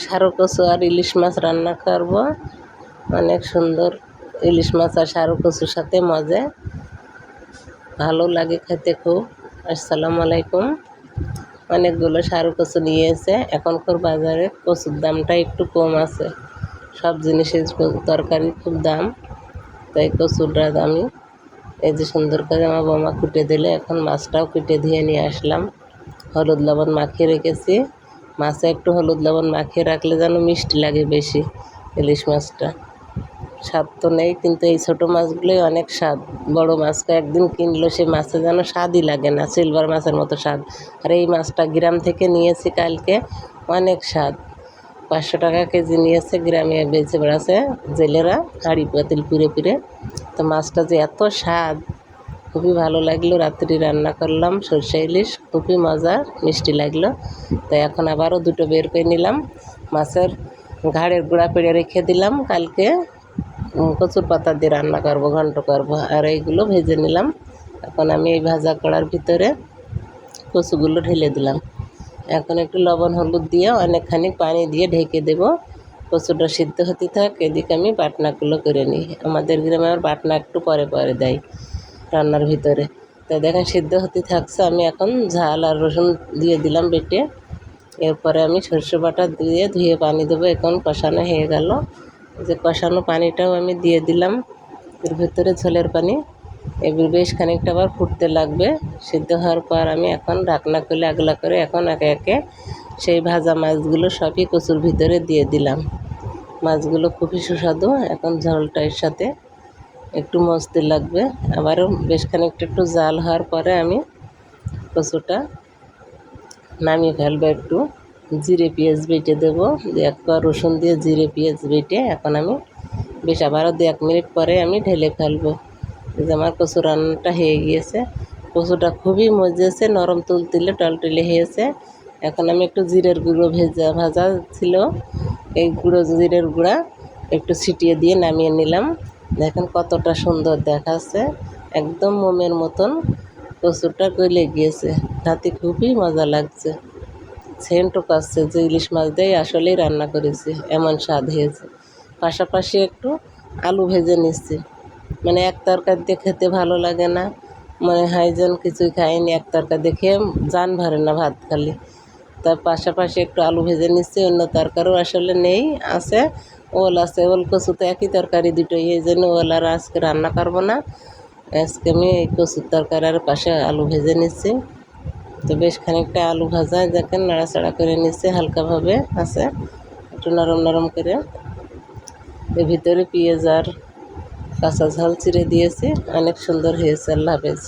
সারু কচু আর ইলিশ মাছ রান্না করব। অনেক সুন্দর ইলিশ মাছ আর সারু কচুর সাথে মজা, ভালো লাগে খেতে খুব। আসসালামু আলাইকুম। অনেকগুলো সারু কচু নিয়ে এসে, এখনকার বাজারে কচুর দামটা একটু কম আছে, সব জিনিসের তরকারি খুব দাম, তাই কচুরটা আমি এই যে সুন্দর করে আমার বৌমা কুটে দিলে। এখন মাছটাও কুটে দিয়ে নিয়ে আসলাম, হলুদ লবণ মাখিয়ে রেখেছি। মাছে একটু হলুদ লবণ মাখিয়ে রাখলে যেন মিষ্টি লাগে বেশি ইলিশ মাছটা। স্বাদ তো নেই, কিন্তু এই ছোটো মাছগুলোই অনেক স্বাদ। বড় মাছটা একদিন কিনলো, সে মাছে যেন স্বাদই লাগে না, সিলভার মাছের মতো স্বাদ। আর এই মাছটা গ্রাম থেকে নিয়েছি কালকে, অনেক স্বাদ। 500 টাকা কেজি নিয়েছে, গ্রামে বেচে বেড়াচ্ছে জেলেরা হাঁড়ি পাতিল পুড়ে পুড়ে। তো মাছটা যে এত স্বাদ, খুবই ভালো লাগলো। রাত্রি রান্না করলাম সরষে ইলিশ, খুবই মজা, মিষ্টি লাগলো। তাই এখন আবারও দুটো বের করে নিলাম। মাছের ঘাড়ের গুঁড়া পেড়ে রেখে দিলাম, কালকে কচুর পাতা দিয়ে রান্না করব, ঘন্ট করব। আর এইগুলো ভেজে নিলাম। এখন আমি এই ভাজা কড়ার ভিতরে কচুগুলো ঢেলে দিলাম। এখন একটু লবণ হলুদ দিয়ে অনেকখানি পানি দিয়ে ঢেকে দেব। কচুটা সিদ্ধ হতে থাক, এদিকে আমি বাটনাগুলো করে নিই। আমাদের গ্রামে আর বাটনা একটু পরে পরে দেয় রান্নার ভিতরে। তাই দেখেন সিদ্ধ হতে থাকছে। আমি এখন ঝাল আর রসুন দিয়ে দিলাম বেটে। এরপরে আমি সরষে বাটা দিয়ে ধুয়ে পানি দেবো। এখন কষানো হয়ে গেল, যে কষানো পানিটাও আমি দিয়ে দিলাম এর ভিতরে, ঝোলের পানি। এবার বেশ খানিকটা আবার ফুটতে লাগবে। সিদ্ধ হওয়ার পর আমি এখন ঢাকনা খুলে আগলা করে এখন একে একে সেই ভাজা মাছগুলো সবই কচুর ভিতরে দিয়ে দিলাম। মাছগুলো খুবই সুস্বাদু। এখন ঝোলটা এর সাথে একটু মজতে লাগবে। আবারও বেশ খানিকটা একটু জাল হওয়ার পরে আমি কচুটা নামিয়ে ফেলবো। একটু জিরে পেঁয়াজ বেটে দেবো, 1 কোয়া রসুন দিয়ে জিরে পেঁয়াজ বেটে এখন আমি বেশ আবারও 2-1 মিনিট পরে আমি ঢেলে ফেলবো। যে আমার কচু রান্নাটা হয়ে গিয়েছে। কচুটা খুবই মজেছে, নরম তুলতুলে টলটলে হয়েছে। এখন আমি একটু জিরের গুঁড়ো ভাজা ছিল, এই জিরের গুঁড়া একটু ছিটিয়ে দিয়ে নামিয়ে নিলাম। দেখেন কতটা সুন্দর দেখাচ্ছে, একদম মোমের মতন কচুটা গলে গিয়েছে, তাতে খুবই মজা লাগছে। সেন্টও পাচ্ছে যে ইলিশ মাছ দিয়ে আসলেই রান্না করেছি, এমন স্বাদ হয়েছে। পাশাপাশি একটু আলু ভেজে নিচ্ছি, মানে এক তরকারি দিয়ে খেতে ভালো লাগে না, মনে হয় যেন কিছুই খাইনি, এক তরকারি দেখে জান ভরে না ভাত খালি। তার পাশাপাশি একটু আলু ভেজে নিচ্ছি। অন্য তরকারিও আসলে নেই, আছে ওল আছে, ওল কচু তো একই তরকারি দুটোই, এই জন্য ওল আর আজকে রান্না করবো না। আজকে আমি এই কচুর তরকারি আর পাশে আলু ভেজে নিচ্ছি। তো বেশ খানিকটা আলু ভাজা দেখেন নাড়াচাড়া করে নিচ্ছে হালকাভাবে, আছে একটু নরম নরম করে। এর ভিতরে পেঁয়াজ আর কাঁচা ঝাল চিড়ে দিয়েছি, অনেক সুন্দর হয়েছে। আল্লাহ হাফেজ।